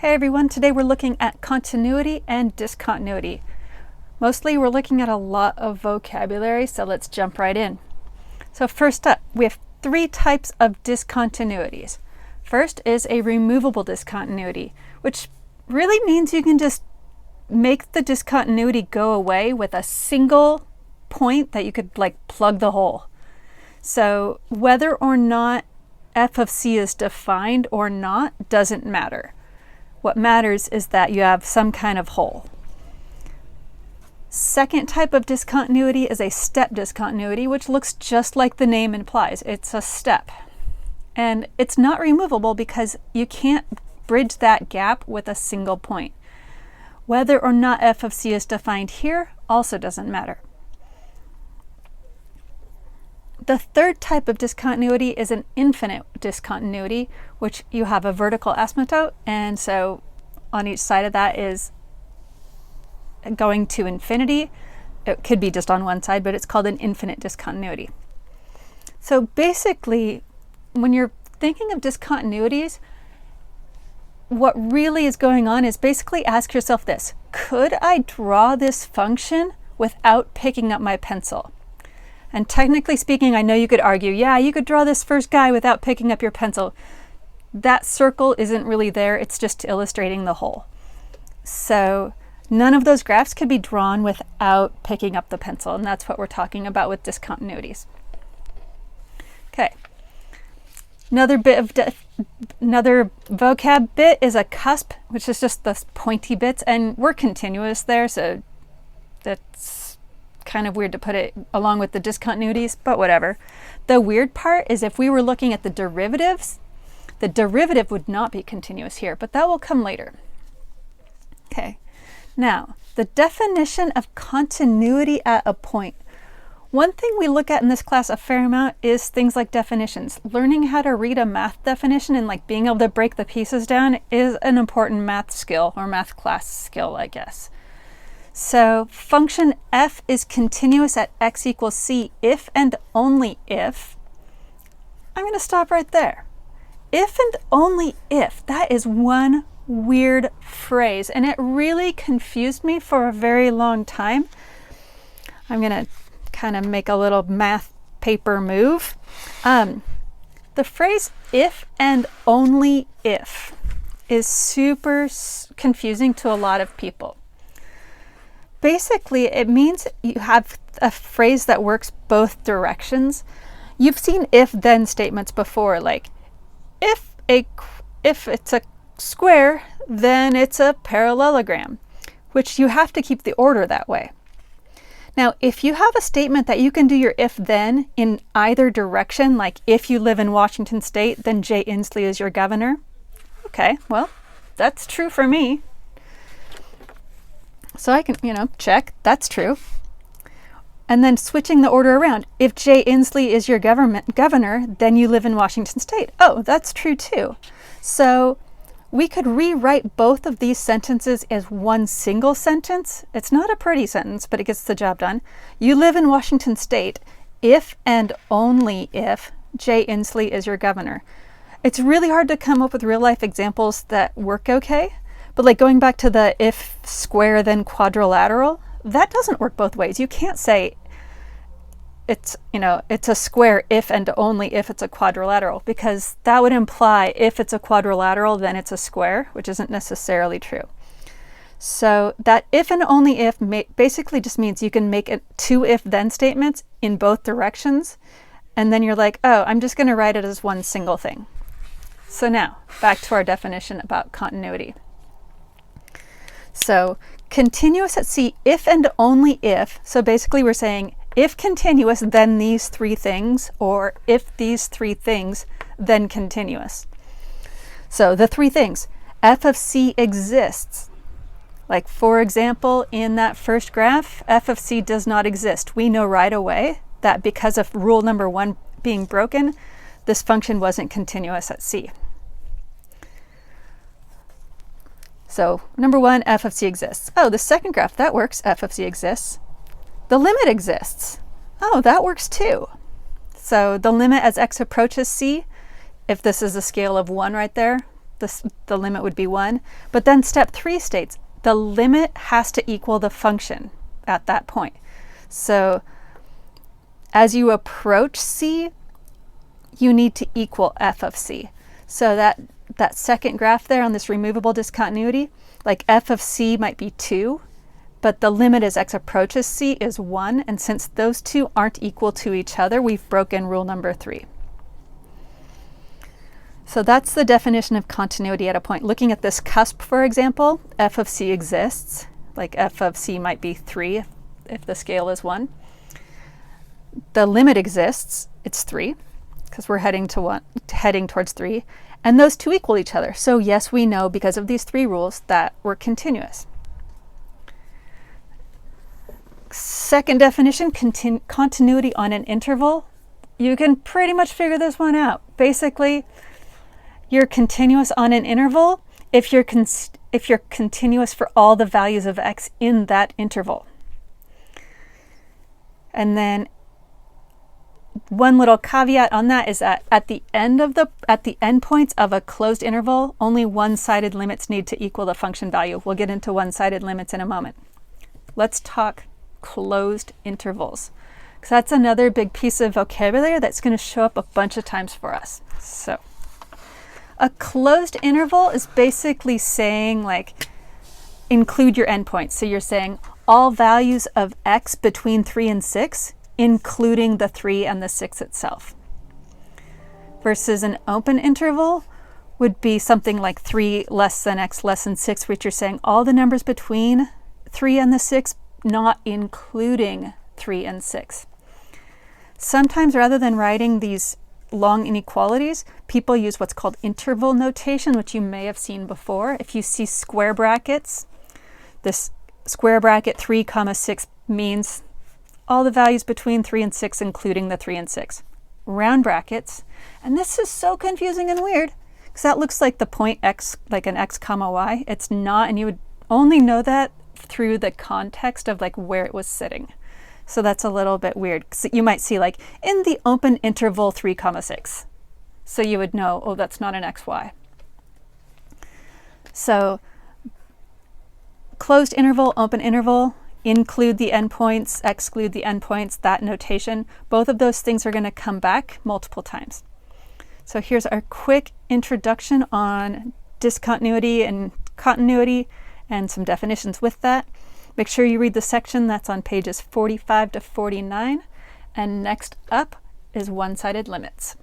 Hey everyone, today we're looking at continuity and discontinuity. Mostly we're looking at a lot of vocabulary, so let's jump right in. So first up, we have three types of discontinuities. First is a removable discontinuity, which really means you can just make the discontinuity go away with a single point that you could plug the hole. So whether or not f of c is defined or not doesn't matter. What matters is that you have some kind of hole. Second type of discontinuity is a step discontinuity, which looks just like the name implies. It's a step. And it's not removable because you can't bridge that gap with a single point. Whether or not f of c is defined here also doesn't matter. The third type of discontinuity is an infinite discontinuity, which you have a vertical asymptote, and so on each side of that is going to infinity. It could be just on one side, but it's called an infinite discontinuity. So basically, when you're thinking of discontinuities, what really is going on is basically ask yourself this: could I draw this function without picking up my pencil? And technically speaking, I know you could argue, yeah, you could draw this first guy without picking up your pencil. That circle isn't really there, it's just illustrating the whole. So none of those graphs could be drawn without picking up the pencil, and that's what we're talking about with discontinuities. Okay. Another vocab bit is a cusp, which is just the pointy bits, and we're continuous there, so that's kind of weird to put it along with the discontinuities, but whatever. The weird part is if we were looking at the derivatives, the derivative would not be continuous here, but that will come later. Okay, now the definition of continuity at a point. One thing we look at in this class a fair amount is things like definitions. Learning how to read a math definition and being able to break the pieces down is an important math skill, or math class skill, I guess. So function f is continuous at x equals c if and only if. I'm going to stop right there. If and only if, that is one weird phrase, and it really confused me for a very long time. I'm going to kind of make a little math paper move. The phrase if and only if is super confusing to a lot of people. Basically, it means you have a phrase that works both directions. You've seen if-then statements before, like if it's a square, then it's a parallelogram, which you have to keep the order that way. Now, if you have a statement that you can do your if-then in either direction, like if you live in Washington State, then Jay Inslee is your governor. Okay, well, that's true for me. So I can, check, that's true. And then switching the order around. If Jay Inslee is your governor, then you live in Washington State. Oh, that's true too. So we could rewrite both of these sentences as one single sentence. It's not a pretty sentence, but it gets the job done. You live in Washington State if and only if Jay Inslee is your governor. It's really hard to come up with real life examples that work okay. But going back to the if square then quadrilateral, that doesn't work both ways. You can't say it's a square if and only if it's a quadrilateral, because that would imply if it's a quadrilateral then it's a square, which isn't necessarily true. So that if and only if basically just means you can make it two if-then statements in both directions, and then you're like, oh, I'm just going to write it as one single thing. So now back to our definition about continuity. So continuous at C if and only if. So basically we're saying if continuous, then these three things, or if these three things, then continuous. So the three things, f of c exists. Like for example, in that first graph, f of c does not exist. We know right away that because of rule number 1 being broken, this function wasn't continuous at c. So number 1, f of c exists. Oh, the second graph, that works, f of c exists. The limit exists. Oh, that works too. So the limit as x approaches c, if this is a scale of 1 right there, the limit would be 1. But then step 3 states the limit has to equal the function at that point. So as you approach C, you need to equal f of C. So that second graph there on this removable discontinuity, like f of C might be 2, but the limit as x approaches C is 1. And since those two aren't equal to each other, we've broken rule number 3. So that's the definition of continuity at a point. Looking at this cusp, for example, f of C exists. Like f of C might be 3 if the scale is 1. The limit exists. It's 3 because we're heading towards 3. And those two equal each other. So yes, we know because of these 3 rules that we're continuous. Second definition, continuity on an interval. You can pretty much figure this one out. Basically, you're continuous on an interval if you're continuous for all the values of x in that interval. And then one little caveat on that is that at the endpoints of a closed interval, only one-sided limits need to equal the function value. We'll get into one-sided limits in a moment. Let's talk closed intervals, because that's another big piece of vocabulary that's going to show up a bunch of times for us. So a closed interval is basically saying, like, include your endpoints. So you're saying all values of x between 3 and 6, including the 3 and the 6 itself. Versus an open interval would be something like 3 less than x less than 6, which you're saying all the numbers between 3 and the 6, not including 3 and 6. Sometimes rather than writing these long inequalities, people use what's called interval notation, which you may have seen before. If you see square brackets, this square bracket 3 comma 6 means all the values between 3 and 6, including the 3 and 6. Round brackets, and this is so confusing and weird, because that looks like the point x, like an x comma y. It's not, and you would only know that through the context of like where it was sitting. So that's a little bit weird. So you might see like in the open interval 3 comma 6. So you would know, oh, that's not an xy. So closed interval, open interval, include the endpoints, exclude the endpoints, that notation. Both of those things are going to come back multiple times. So here's our quick introduction on discontinuity and continuity and some definitions with that. Make sure you read the section that's on pages 45 to 49. And next up is one-sided limits.